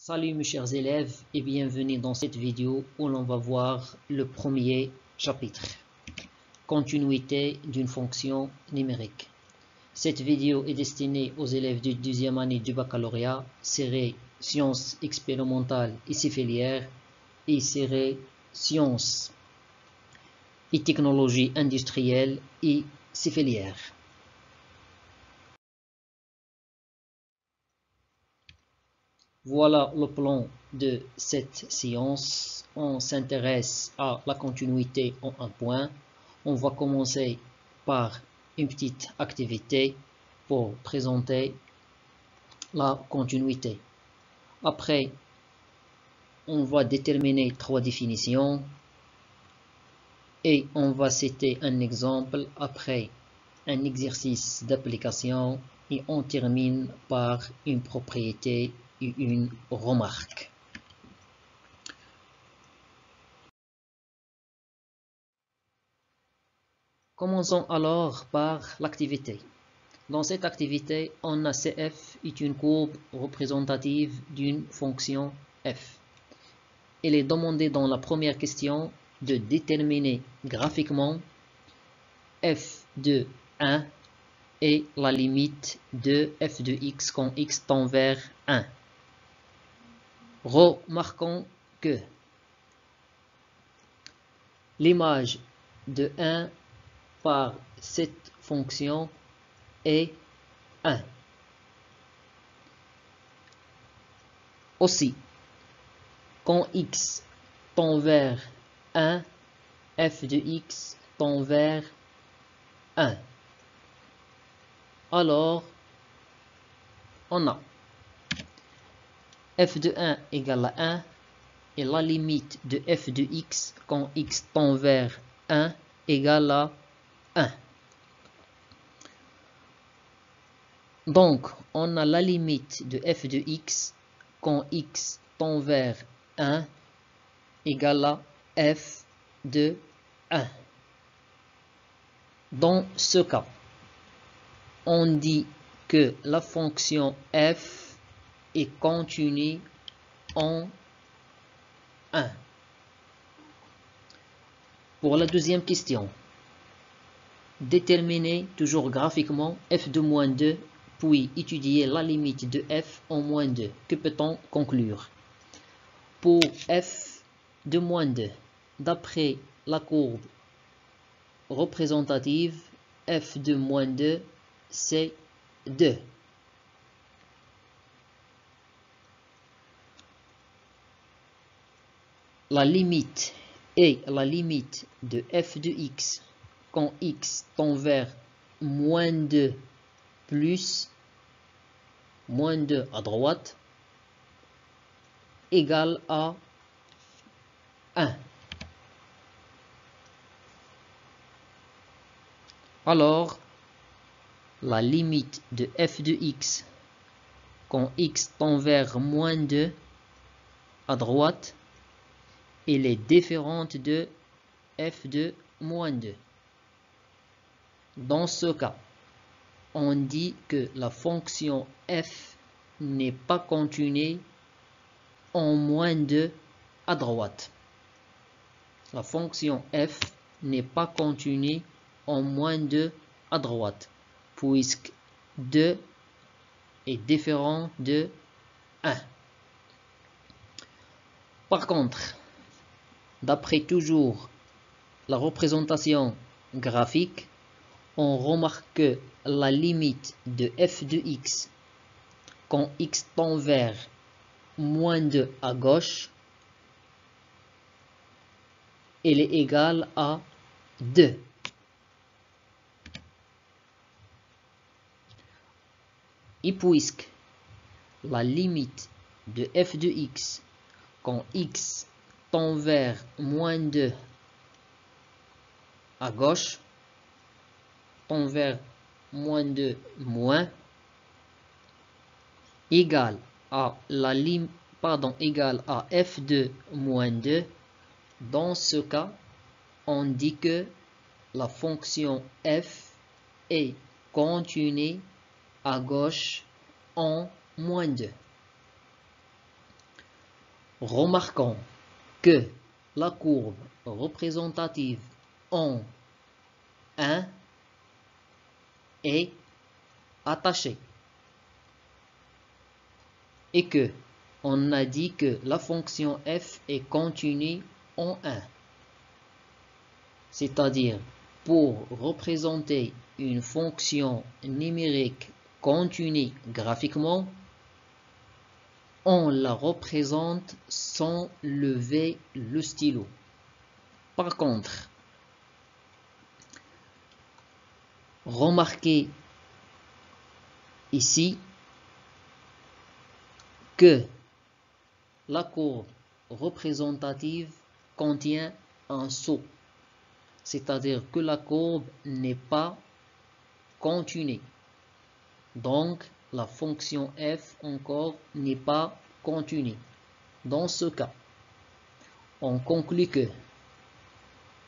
Salut mes chers élèves et bienvenue dans cette vidéo où l'on va voir le premier chapitre, continuité d'une fonction numérique. Cette vidéo est destinée aux élèves de deuxième année du baccalauréat, série sciences expérimentales et céphalières et série sciences et technologies industrielles et céphalières. Voilà le plan de cette séance. On s'intéresse à la continuité en un point. On va commencer par une petite activité pour présenter la continuité. Après, on va déterminer trois définitions et on va citer un exemple après un exercice d'application et on termine par une propriété et une remarque. Commençons alors par l'activité. Dans cette activité, on a CF est une courbe représentative d'une fonction f. Il est demandé dans la première question de déterminer graphiquement f de 1 et la limite de f de x quand x tend vers 1. Remarquons que l'image de 1 par cette fonction est 1. Aussi, quand x tend vers 1, f de x tend vers 1. Alors, on a f de 1 égale à 1 et la limite de f de x quand x tend vers 1 égale à 1. Donc, on a la limite de f de x quand x tend vers 1 égale à f de 1. Dans ce cas, on dit que la fonction f est continue en 1. Pour la deuxième question, déterminer toujours graphiquement f de moins 2, puis étudier la limite de f en moins 2. Que peut-on conclure? Pour f de moins 2, d'après la courbe représentative, f de moins 2, c'est 2. La limite est la limite de f de x quand x tend vers moins 2 plus moins 2 à droite égale à 1. Alors, la limite de f de x quand x tend vers moins 2 à droite, elle est différente de f de moins 2. Dans ce cas, on dit que la fonction f n'est pas continue en moins 2 à droite. La fonction f n'est pas continue en moins 2 à droite, puisque 2 est différent de 1. Par contre, d'après toujours la représentation graphique, on remarque que la limite de f de x quand x tend vers moins 2 à gauche, elle est égale à 2. Et puisque la limite de f de x quand x tend vers moins 2 à gauche, tend vers moins 2 moins, égale à la limite, égale à f de moins 2, dans ce cas, on dit que la fonction f est continue à gauche en moins 2. Remarquons que la courbe représentative en 1 est attachée et que on a dit que la fonction f est continue en 1. C'est-à-dire, pour représenter une fonction numérique continue graphiquement, on la représente sans lever le stylo. Par contre, remarquez ici que la courbe représentative contient un saut, c'est-à-dire que la courbe n'est pas continue. Donc, la fonction f encore n'est pas continue. Dans ce cas, on conclut que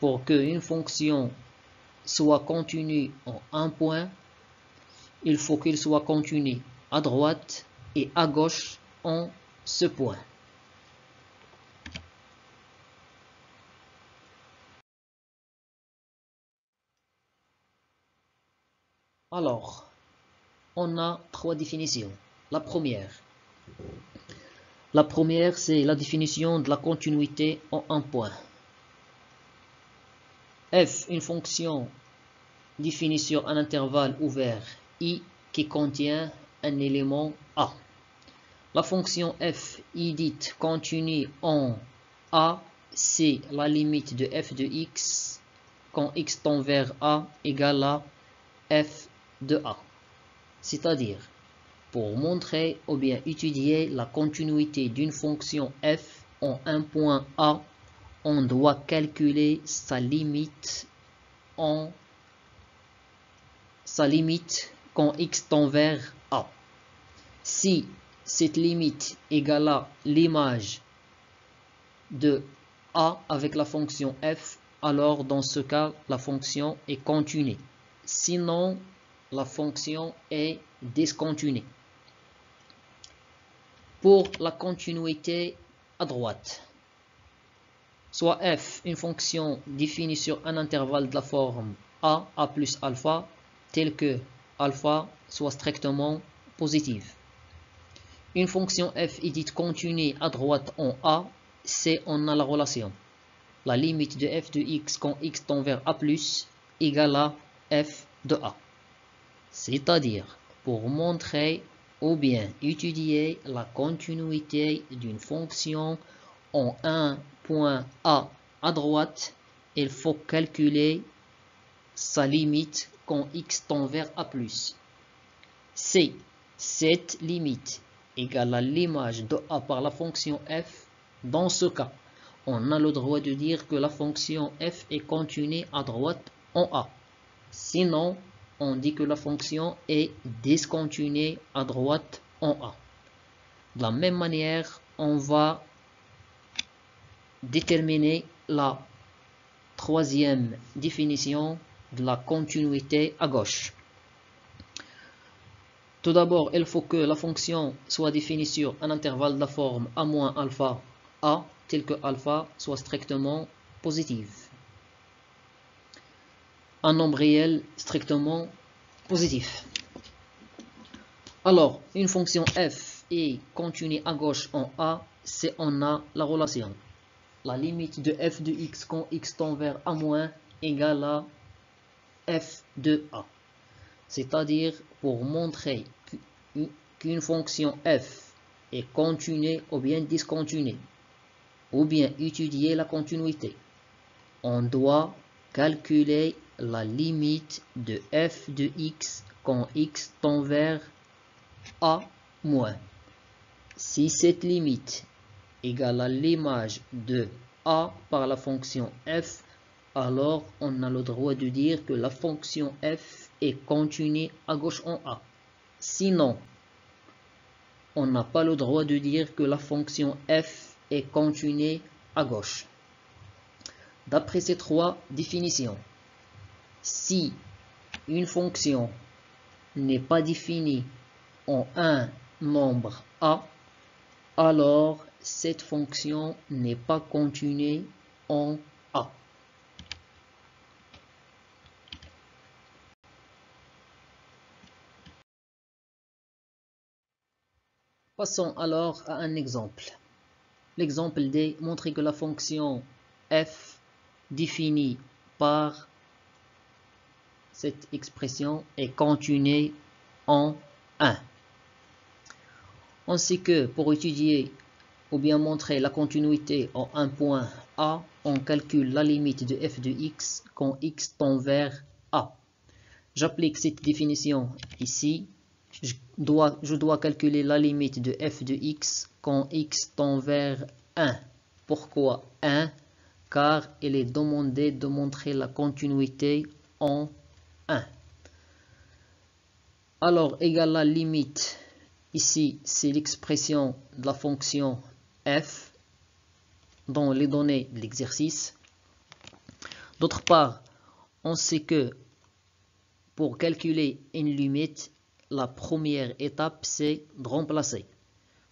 pour qu'une fonction soit continue en un point, il faut qu'il soit continu à droite et à gauche en ce point. Alors, on a trois définitions. La première, c'est la définition de la continuité en un point. F, une fonction définie sur un intervalle ouvert I qui contient un élément A. La fonction f est dite continue en A, c'est la limite de f de x quand x tend vers A égale à f de A. C'est-à-dire, pour montrer ou bien étudier la continuité d'une fonction f en un point A, on doit calculer sa limite quand x tend vers A. Si cette limite égale à l'image de A avec la fonction f, alors dans ce cas, la fonction est continue. Sinon, la fonction est discontinue. Pour la continuité à droite, soit f, une fonction définie sur un intervalle de la forme a plus alpha, tel que alpha soit strictement positive. Une fonction f est dite continue à droite en A, c'est on a la relation. La limite de f de x quand x tend vers A+, égale à f de A. C'est-à-dire, pour montrer ou bien étudier la continuité d'une fonction en un point A à droite, il faut calculer sa limite quand x tend vers A+. Si cette limite égale à l'image de A par la fonction f, dans ce cas, on a le droit de dire que la fonction f est continue à droite en A. Sinon, on dit que la fonction est discontinue à droite en A. De la même manière, on va déterminer la troisième définition de la continuité à gauche. Tout d'abord, il faut que la fonction soit définie sur un intervalle de la forme a moins alpha a, tel que alpha soit strictement positif. Un nombre réel strictement positif. Alors, une fonction f est continue à gauche en A, c'est on a la relation. La limite de f de x quand x tend vers a moins égale à f de A. C'est-à-dire, pour montrer qu'une fonction f est continue ou bien discontinue, ou bien étudier la continuité, on doit calculer la limite de f de x quand x tend vers a moins. Si cette limite égale à l'image de a par la fonction f, alors on a le droit de dire que la fonction f est continue à gauche en A. Sinon, on n'a pas le droit de dire que la fonction f est continue à gauche. D'après ces trois définitions, si une fonction n'est pas définie en un nombre A, alors cette fonction n'est pas continue en A. Passons alors à un exemple. L'exemple D montre que la fonction f définie par cette expression est continue en 1. On sait que pour étudier ou bien montrer la continuité en un point A, on calcule la limite de f de x quand x tend vers A. J'applique cette définition ici. Je dois calculer la limite de f de x quand x tend vers 1. Pourquoi 1? Car il est demandé de montrer la continuité en 1. Alors, égale la limite, ici, c'est l'expression de la fonction f dans les données de l'exercice. D'autre part, on sait que pour calculer une limite, la première étape, c'est de remplacer.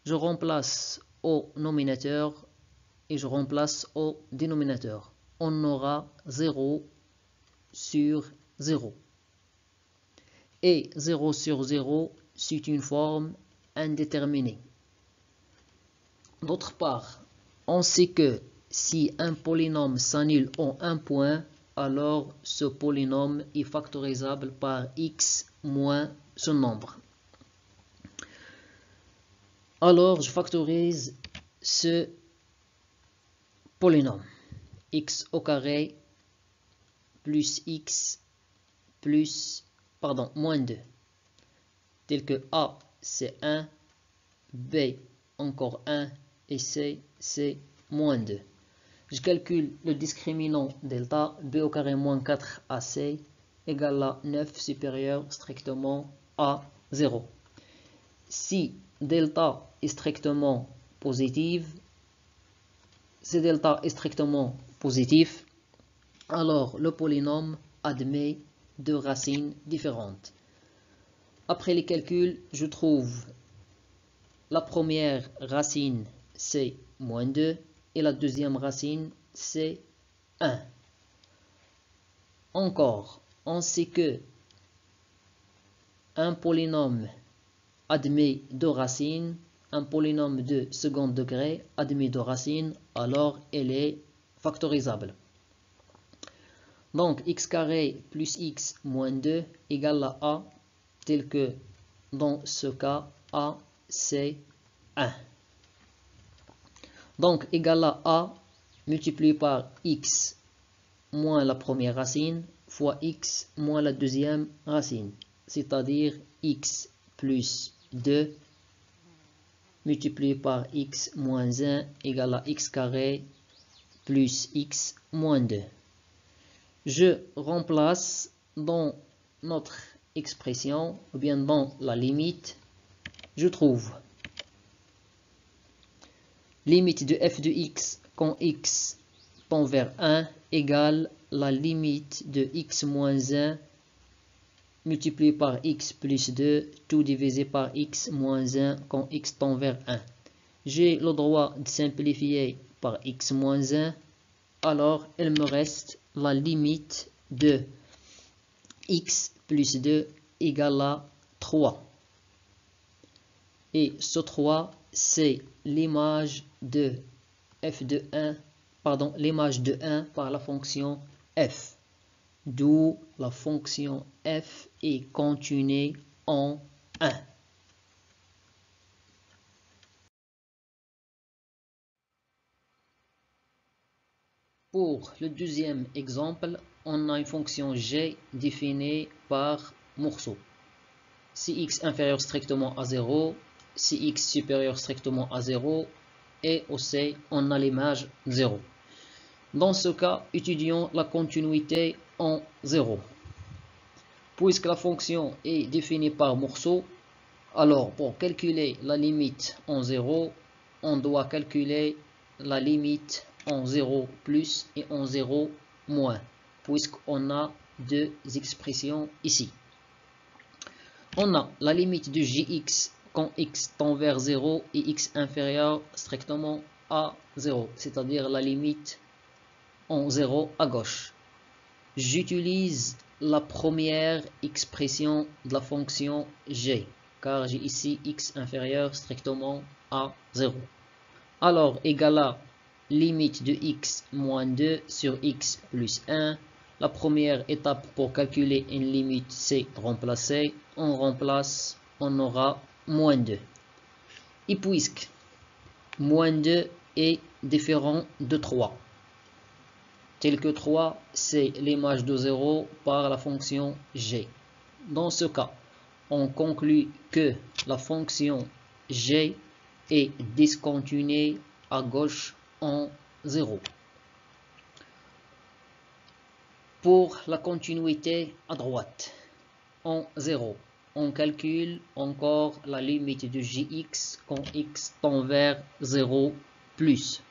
Je remplace au nominateur et je remplace au dénominateur. On aura 0 sur 0. Et 0 sur 0, c'est une forme indéterminée. D'autre part, on sait que si un polynôme s'annule en un point, alors ce polynôme est factorisable par x moins ce nombre. Alors, je factorise ce polynôme. X au carré plus x plus, moins 2. Tel que A, c'est 1, B, encore 1, et C, c'est moins 2. Je calcule le discriminant delta, B au carré moins 4AC égale à 9 supérieur strictement à 0. Si delta est strictement positive, si delta est strictement positif, alors le polynôme admet deux racines différentes. Après les calculs, je trouve la première racine, c'est moins 2, et la deuxième racine, c'est 1. Encore, on sait que un polynôme admet deux racines, un polynôme de second degré admet deux racines, alors elle est factorisable. Donc x carré plus x moins 2 égale à a, tel que dans ce cas, a c'est 1. Donc égal à a multiplié par x moins la première racine fois x moins la deuxième racine, c'est-à-dire x plus 2 multiplié par x moins 1 égale à x carré plus x moins 2. Je remplace dans notre expression, ou bien dans la limite, je trouve limite de f de x quand x tend vers 1 égale la limite de x moins 1 multiplié par x plus 2, tout divisé par x moins 1 quand x tend vers 1. J'ai le droit de simplifier par x moins 1, alors il me reste la limite de x plus 2 égale à 3. Et ce 3, c'est l'image de f de 1, l'image de 1 par la fonction f. D'où la fonction f est continue en 1. Pour le deuxième exemple, on a une fonction g définie par morceau. Si x inférieur strictement à 0, si x supérieur strictement à 0, et aussi on a l'image 0. Dans ce cas, étudions la continuité en 0. Puisque la fonction est définie par morceau, alors pour calculer la limite en 0, on doit calculer la limite en 0 plus et en 0 moins, puisqu'on a deux expressions ici. On a la limite de gx quand x tend vers 0 et x inférieur strictement à 0, c'est-à-dire la limite en 0 à gauche. J'utilise la première expression de la fonction g, car j'ai ici x inférieur strictement à 0. Alors, égal à limite de x moins 2 sur x plus 1. La première étape pour calculer une limite, c'est de remplacer. On remplace, on aura moins 2. Et puisque moins 2 est différent de 3, tel que 3, c'est l'image de 0 par la fonction g. Dans ce cas, on conclut que la fonction g est discontinue à gauche en 0. Pour la continuité à droite, en 0, on calcule encore la limite de gx quand x tend vers 0 plus.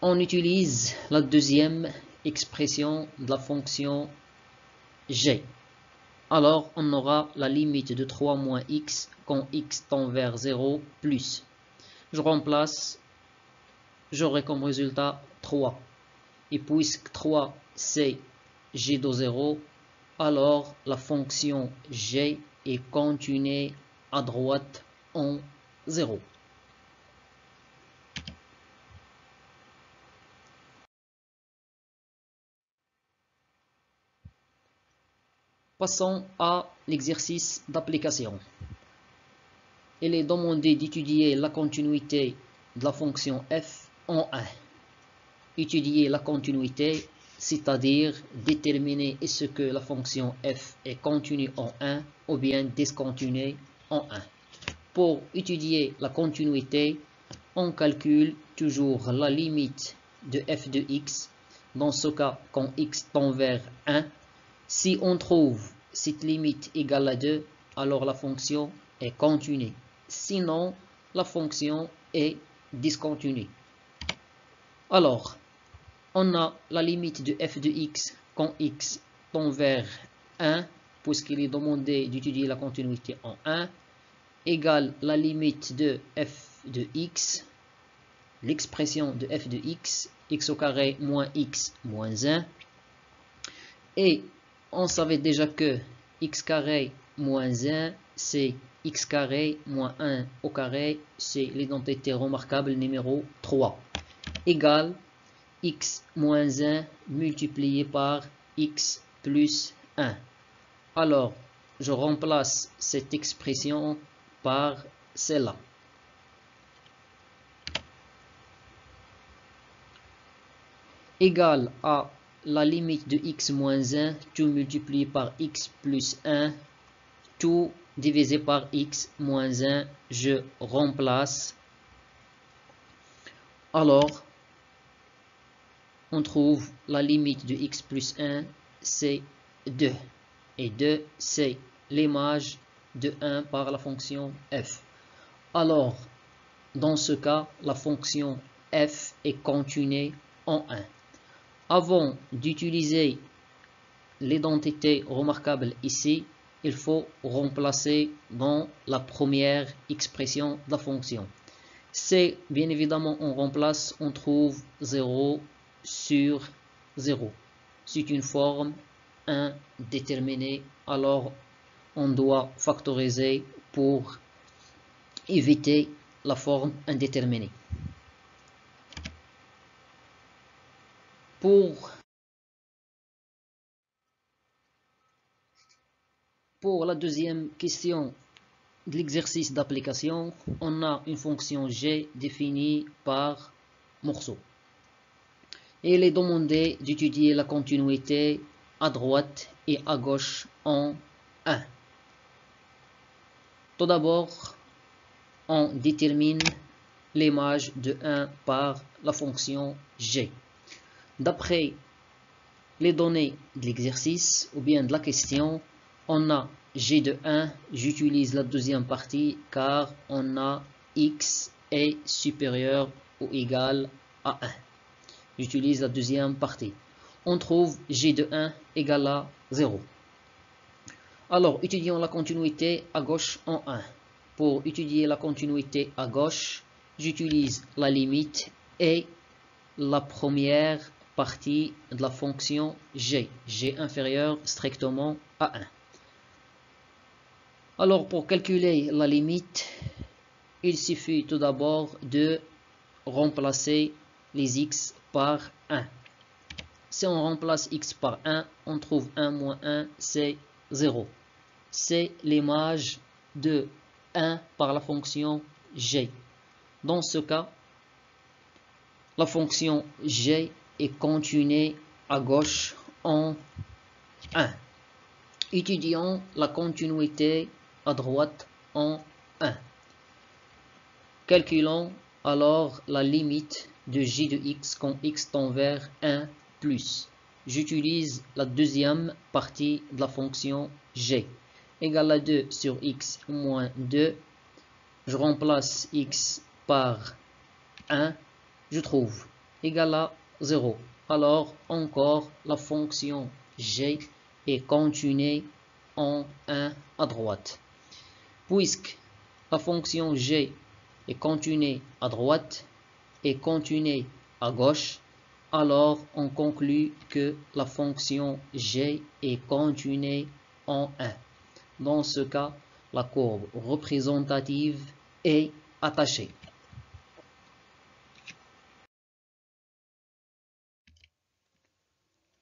On utilise la deuxième expression de la fonction g. Alors, on aura la limite de 3 moins x quand x tend vers 0 plus. Je remplace, j'aurai comme résultat 3. Et puisque 3 c'est g de 0, alors la fonction g est continue à droite en 0. Passons à l'exercice d'application. Il est demandé d'étudier la continuité de la fonction f en 1. Étudier la continuité, c'est-à-dire déterminer est-ce que la fonction f est continue en 1 ou bien discontinue en 1. Pour étudier la continuité, on calcule toujours la limite de f de x, dans ce cas quand x tend vers 1. Si on trouve cette limite égale à 2, alors la fonction est continue. Sinon, la fonction est discontinue. Alors, on a la limite de f de x quand x tend vers 1, puisqu'il est demandé d'étudier la continuité en 1, égale la limite de f de x, l'expression de f de x au carré moins x moins 1. Et on savait déjà que x carré moins 1, c'est x carré moins 1 au carré, c'est l'identité remarquable numéro 3, égale x moins 1 multiplié par x plus 1. Alors, je remplace cette expression par celle-là. Égale à la limite de x moins 1, tout multiplié par x plus 1, tout divisé par x moins 1, je remplace. Alors, on trouve la limite de x plus 1, c'est 2. Et 2, c'est l'image de 1 par la fonction f. Alors, dans ce cas, la fonction f est continue en 1. Avant d'utiliser l'identité remarquable ici, il faut remplacer dans la première expression de la fonction. C'est bien évidemment on remplace, on trouve 0 sur 0. C'est une forme indéterminée, alors on doit factoriser pour éviter la forme indéterminée. Pour la deuxième question de l'exercice d'application, on a une fonction g définie par morceau. Et il est demandé d'étudier la continuité à droite et à gauche en 1. Tout d'abord, on détermine l'image de 1 par la fonction g. D'après les données de l'exercice ou bien de la question, on a g de 1, j'utilise la deuxième partie car on a x est supérieur ou égal à 1. J'utilise la deuxième partie. On trouve g de 1 égale à 0. Alors, étudions la continuité à gauche en 1. Pour étudier la continuité à gauche, j'utilise la limite et la première partie de la fonction g inférieur strictement à 1. Alors, pour calculer la limite, il suffit tout d'abord de remplacer les x par 1. Si on remplace x par 1, on trouve 1 moins 1, c'est 0. C'est l'image de 1 par la fonction g. Dans ce cas, la fonction g est continuée à gauche en 1. Étudions la continuité à droite en 1. Calculons alors la limite de j de x quand x tend vers 1 plus. J'utilise la deuxième partie de la fonction g égale à 2 sur x moins 2. Je remplace x par 1. Je trouve égal à 0. Alors encore la fonction g est continuée en 1 à droite. Puisque la fonction g est continuée à droite et continuée à gauche, alors on conclut que la fonction g est continuée en 1. Dans ce cas, la courbe représentative est attachée.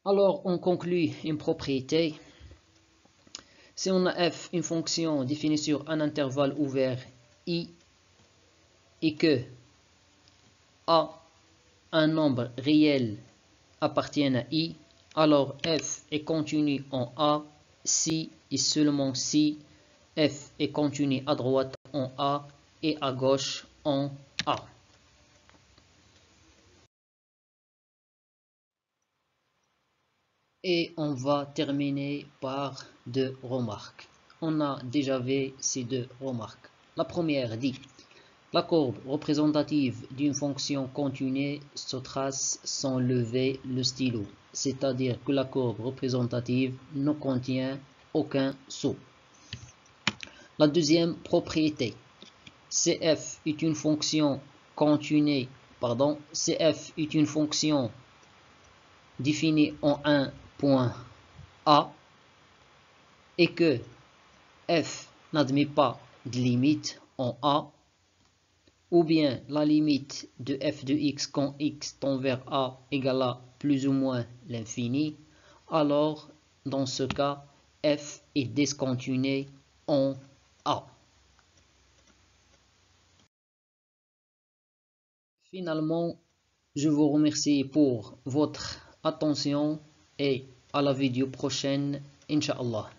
Alors, on conclut une propriété. Si on a f une fonction définie sur un intervalle ouvert i et que a un nombre réel appartient à i, alors f est continu en a si et seulement si f est continu à droite en a et à gauche en a. Et on va terminer par deux remarques. On a déjà vu ces deux remarques. La première dit: la courbe représentative d'une fonction continue se trace sans lever le stylo, c'est-à-dire que la courbe représentative ne contient aucun saut. La deuxième propriété: CF est une fonction continue, CF est une fonction définie en un point A et que f n'admet pas de limite en A, ou bien la limite de f de x quand x tend vers A égale à plus ou moins l'infini, alors dans ce cas, f est discontinué en A. Finalement, je vous remercie pour votre attention et à la vidéo prochaine, Inch'Allah.